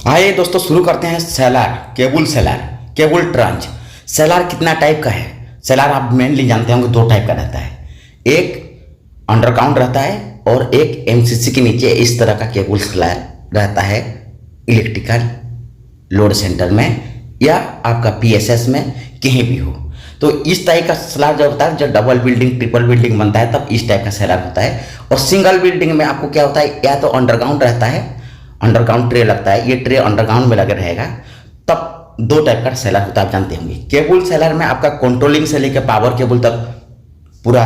आइए दोस्तों शुरू करते हैं। Cellar, cable trench. सेलार कितना टाइप का है? सेलार आप मेनली जानते होंगे दो टाइप का रहता है। एक अंडरग्राउंड रहता है और एक एमसीसी के नीचे इस तरह का केबल सेलार रहता है, इलेक्ट्रिकल लोड सेंटर में या आपका पीएसएस में कहीं भी हो। तो इस टाइप का सेलार जब होता है, जब डबल बिल्डिंग ट्रिपल बिल्डिंग बनता है तब इस टाइप का सेलार होता है। और सिंगल बिल्डिंग में आपको क्या होता है, या तो अंडरग्राउंड रहता है, अंडरग्राउंड ट्रे लगता है, ये ट्रे अंडरग्राउंड में लगे रहेगा, तब दो टाइप का सेलर होता है, आप जानते होंगे। केबल सेलर में आपका कंट्रोलिंग से लेकर पावर केबल तक पूरा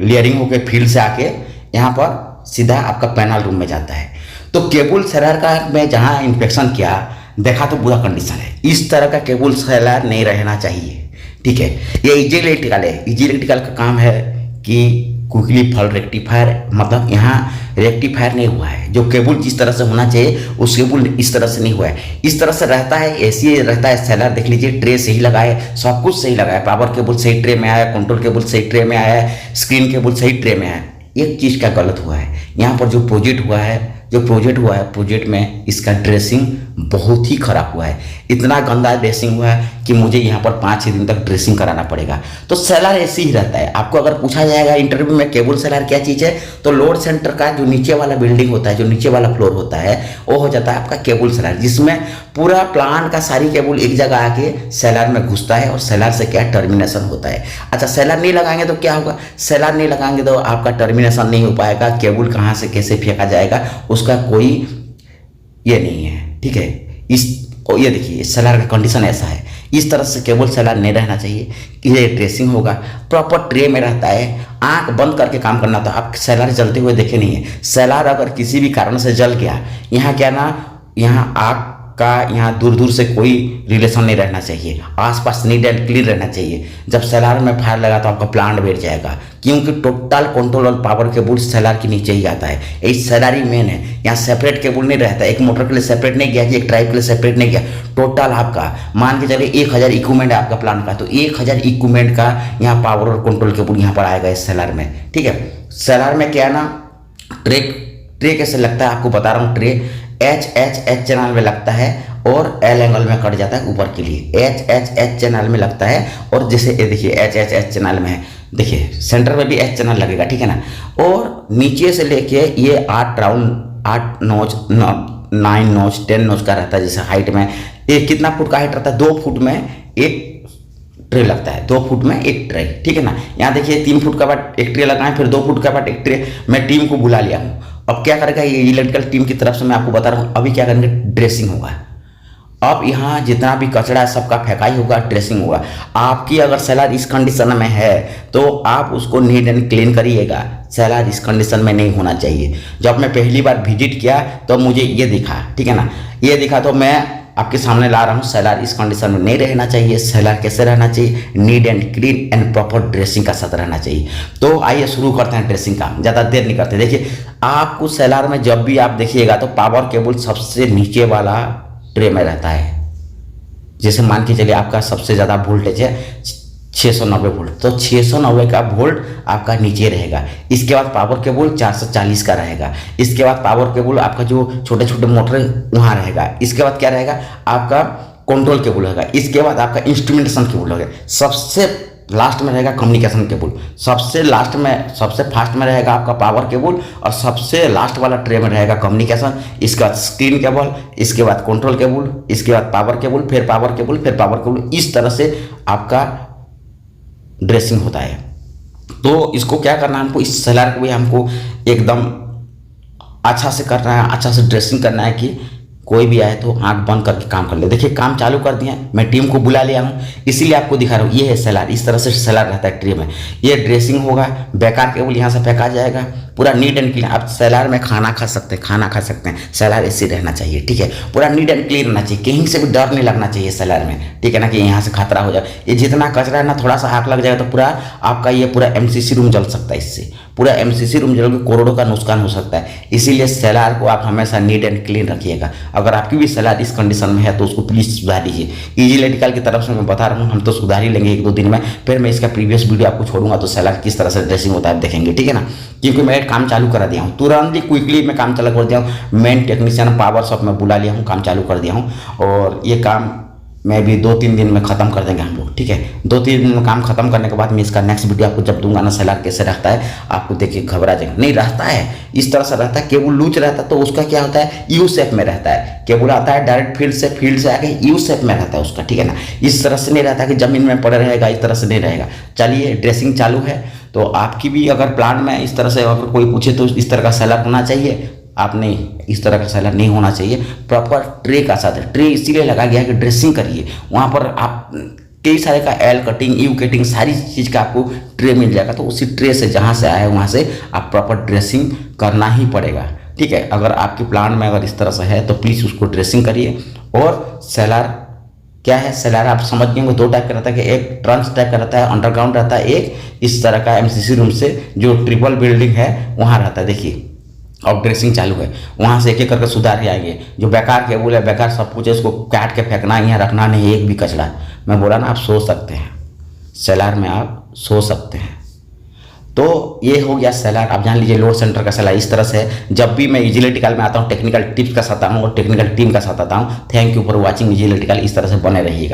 लेयरिंग होकर फील्ड से आके यहाँ पर सीधा आपका पैनल रूम में जाता है। तो केबल सेलर का मैं जहाँ इंस्पेक्शन किया देखा तो बुरा कंडीशन है। इस तरह का केबल सेलर नहीं रहना चाहिए, ठीक है। ये इजी इलेक्ट्रिकल है। इजी इलेक्ट्रिकल का काम है कि क्विकली फॉल्ट रेक्टिफायर, मतलब यहाँ रेक्टिफायर नहीं हुआ है। जो केबल जिस तरह से होना चाहिए उस केबल इस तरह से नहीं हुआ है। इस तरह से रहता है, ऐसी रहता है सेलर। देख लीजिए, ट्रे सही लगा है, सब कुछ सही लगा है, पावर केबल सही ट्रे में आया, कंट्रोल केबल सही ट्रे में आया है, स्क्रीन केबल सही ट्रे में आया। एक चीज़ का गलत हुआ है, यहाँ पर जो प्रोजेक्ट हुआ है, प्रोजेक्ट में इसका ड्रेसिंग बहुत ही खराब हुआ है। इतना गंदा ड्रेसिंग हुआ है कि मुझे यहाँ पर 5-6 दिन तक ड्रेसिंग कराना पड़ेगा। तो सेलर ऐसे ही रहता है। आपको अगर पूछा जाएगा इंटरव्यू में केबल सेलर क्या चीज़ है, तो लोड सेंटर का जो नीचे वाला बिल्डिंग होता है, जो नीचे वाला फ्लोर होता है, वो हो जाता है आपका केबल सेलर, जिसमें पूरा प्लांट का सारी केबल एक जगह आके सेलर में घुसता है और सेलर से क्या टर्मिनेशन होता है। अच्छा, सेलर नहीं लगाएंगे तो क्या होगा? सेलर नहीं लगाएंगे तो आपका टर्मिनेशन नहीं हो पाएगा। केबल कहाँ से कैसे फेंका जाएगा उसका कोई ये नहीं है, ठीक है। ये देखिए सेलर का कंडीशन ऐसा है। इस तरह से केबल सेलर नहीं रहना चाहिए कि ये ड्रेसिंग होगा, प्रॉपर ट्रे में रहता है। आंख बंद करके काम करना। तो आप सेलर जलते हुए देखे नहीं है। सेलर अगर किसी भी कारण से जल गया, यहाँ क्या ना, यहाँ आग का यहाँ दूर दूर से कोई रिलेशन नहीं रहना चाहिए, आसपास नीट एंड क्लीन रहना चाहिए। जब सेलर में फायर लगा तो आपका प्लांट बैठ जाएगा, क्योंकि टोटल कंट्रोल और पावर केबल सेलर के नीचे ही आता है। यही सेलर ही मेन है। यहाँ सेपरेट केबल नहीं रहता। एक मोटर के लिए सेपरेट नहीं गया कि एक ड्राइव के लिए सेपरेट नहीं गया। टोटल आपका मान के चलिए 1000 इक्विपमेंट है आपका प्लांट का, तो 1000 इक्विपमेंट का यहाँ पावर और कंट्रोल केबल यहाँ पर आएगा इस सेलर में, ठीक है। सेलर में क्या है ना, ट्रे कैसे लगता है आपको बता रहा हूँ। ट्रे एच चैनल में लगता है और एल एंगल में कट जाता है ऊपर के लिए। एच चैनल में लगता है। और जैसे ये देखिए एच चैनल में है, देखिए सेंटर में भी एच चैनल लगेगा, ठीक है ना। और नीचे से लेके ये 8 राउंड 8 नोच 9 नोच 10 नोच का रहता है। जैसे हाइट में एक कितना फुट का हाइट रहता है, 2 फुट में एक ट्रे लगता है, 2 फुट में एक ट्रे, ठीक है ना। यहाँ देखिए 3 फुट का बाद एक ट्रे लगाएं, फिर 2 फुट का बाद एक ट्रे। मैं टीम को बुला लिया हूँ। अब क्या करेगा ये इलेक्ट्रिकल टीम की तरफ से, मैं आपको बता रहा हूँ। अभी क्या करेंगे, ड्रेसिंग होगा। अब यहाँ जितना भी कचरा है सबका फेंकाई होगा, ड्रेसिंग होगा। आपकी अगर सेलर इस कंडीशन में है तो आप उसको नीट एंड क्लीन करिएगा। सेलर इस कंडीशन में नहीं होना चाहिए। जब मैं पहली बार विजिट किया तो मुझे ये दिखा, ठीक है ना, ये दिखा तो मैं आपके सामने ला रहा हूँ। सेलर इस कंडीशन में नहीं रहना चाहिए। सेलर कैसे रहना चाहिए, neat and clean and proper dressing का साथ रहना चाहिए। तो आइए शुरू करते हैं ड्रेसिंग का, ज़्यादा देर नहीं करते। देखिए आपको सेलर में जब भी आप देखिएगा तो पावर केबल सबसे नीचे वाला ट्रे में रहता है। जैसे मान के चलिए आपका सबसे ज़्यादा वोल्टेज है 690 वोल्ट, तो 690 का वोल्ट आपका नीचे रहेगा। इसके बाद पावर केबल 440 का रहेगा। इसके बाद पावर केबल आपका जो छोटे छोटे मोटर वहाँ रहेगा। इसके बाद क्या रहेगा, आपका कंट्रोल केबल रहेगा। इसके बाद आपका इंस्ट्रूमेंटेशन केबल रहेगा। सबसे लास्ट में रहेगा कम्युनिकेशन केबल। सबसे लास्ट में, सबसे फास्ट में रहेगा आपका पावर केबल और सबसे लास्ट वाला ट्रे में रहेगा कम्युनिकेशन। इसके बाद स्क्रीन केबल, इसके बाद कंट्रोल केबल, इसके बाद पावर केबल, फिर पावर केबल, फिर पावर केबल। इस तरह से आपका ड्रेसिंग होता है। तो इसको क्या करना है, हमको इस सेलर को भी हमको एकदम अच्छा से करना है, अच्छा से ड्रेसिंग करना है कि कोई भी आए तो आंख बंद करके काम कर ले। देखिए काम चालू कर दिया, मैं टीम को बुला लिया हूँ, इसीलिए आपको दिखा रहा हूँ। ये है सेलर, इस तरह से सेलर रहता है ट्रे में। ये ड्रेसिंग होगा, बेकार केबल यहाँ से फेंका जाएगा, पूरा नीट एंड क्लीन। आप सेलर में खाना खा सकते हैं, सेलर ऐसे रहना चाहिए, ठीक है। पूरा नीट एंड क्लीन रहना चाहिए, कहीं से भी डर नहीं लगना चाहिए सेलर में, ठीक है ना, कि यहाँ से खतरा हो जाए। ये जितना कचरा है ना, थोड़ा सा आग लग जाएगा तो पूरा आपका ये पूरा एमसीसी रूम जल सकता है। इससे पूरा एमसीसी रूम जल के करोड़ों का नुकसान हो सकता है। इसीलिए सेलर को आप हमेशा नीट एंड क्लीन रखिएगा। अगर आपकी भी सेलर इस कंडीशन में है तो उसको प्लीज़ सुधार दीजिए। इजी इलेक्ट्रिकल की तरफ से मैं बता रहा हूँ, हम तो सुधार ही लेंगे 1-2 दिन में। फिर मैं इसका प्रीवियस वीडियो आपको छोड़ूंगा तो सेलर किस तरह से ड्रेसिंग होता है आप देखेंगे, ठीक है ना। क्योंकि मैं इमीडिएट काम चालू करा दिया हूँ, तुरंत ही क्विकली मैं काम चालू कर दिया हूँ। मेन टेक्नीशियन पावर शॉप में बुला लिया हूँ, काम चालू कर दिया हूँ। और ये काम मैं भी 2-3 दिन में ख़त्म कर देंगे हम लोग, ठीक है। 2-3 दिन में काम खत्म करने के बाद मैं इसका नेक्स्ट वीडियो आपको जब दूंगा ना, सेलार कैसे रहता है आपको देखिए घबरा जाएगा। नहीं रहता है, इस तरह से रहता है। केबल लूज रहता है तो उसका क्या होता है, यू शेप में रहता है। केबल आता है डायरेक्ट फील्ड से आके यू शेप में रहता है उसका, ठीक है ना। इस तरह से नहीं रहता कि ज़मीन में पड़े रहेगा, इस तरह से नहीं रहेगा। चलिए ड्रेसिंग चालू है, तो आपकी भी अगर प्लान में इस तरह से अगर कोई पूछे तो इस तरह का सेलर होना चाहिए। आप नहीं, इस तरह का सेलर नहीं होना चाहिए। प्रॉपर ट्रे का साथ ट्रे इसीलिए लगा गया कि ड्रेसिंग करिए, वहाँ पर आप कई सारे का एल कटिंग, यू कटिंग, सारी चीज़ का आपको ट्रे मिल जाएगा। तो उसी ट्रे से जहाँ से आए वहाँ से आप प्रॉपर ड्रेसिंग करना ही पड़ेगा, ठीक है। अगर आपकी प्लान में अगर इस तरह से है तो प्लीज़ उसको ड्रेसिंग करिए। और सेलर क्या है, सेलर आप समझ गए होंगे, 2 टाइप का रहता है कि एक ट्रंच टाइप का रहता है, अंडरग्राउंड रहता है, एक इस तरह का एमसीसी रूम से जो ट्रिपल बिल्डिंग है वहाँ रहता है। देखिए अब ड्रेसिंग चालू है, वहाँ से एक एक करके सुधार के आएंगे। जो बेकार केबल है, बेकार सब कुछ है, उसको काट के फेंकना, यहाँ रखना नहीं एक भी कचरा। मैं बोला ना, आप सो सकते हैं सेलर में, आप सो सकते हैं। तो ये हो गया सेलर। आप जान लीजिए लोड सेंटर का सेलर इस तरह से है। जब भी मैं इजीलिटिकल में आता हूँ टेक्निकल टिप्स का साथ आता हूँ और टेक्निकल टीम का साथ आता हूँ। थैंक यू फॉर वॉचिंग इजीलिटिकल। इस तरह से बने रहिएगा।